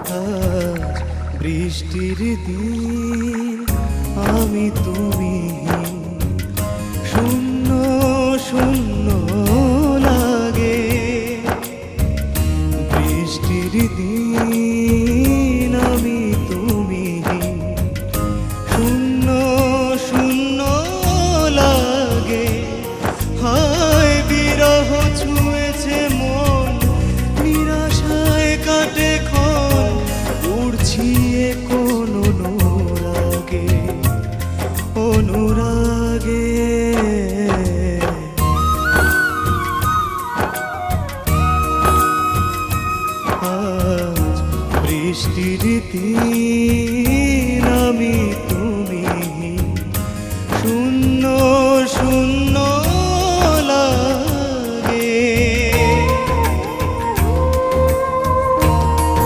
আজ বৃষ্টির দিন আমি তুমি শূন্য শূন্য লাগে। বৃষ্টির দিন আমি তুমি শূন্য শূন্য লাগে। হায় বিরহ ছুঁয়েছে মন, নিরাশায় কাটে ক্ষণ, উড়ছি এ কোন অনুরাগে অনুরাগে। আজ বৃষ্টির দিন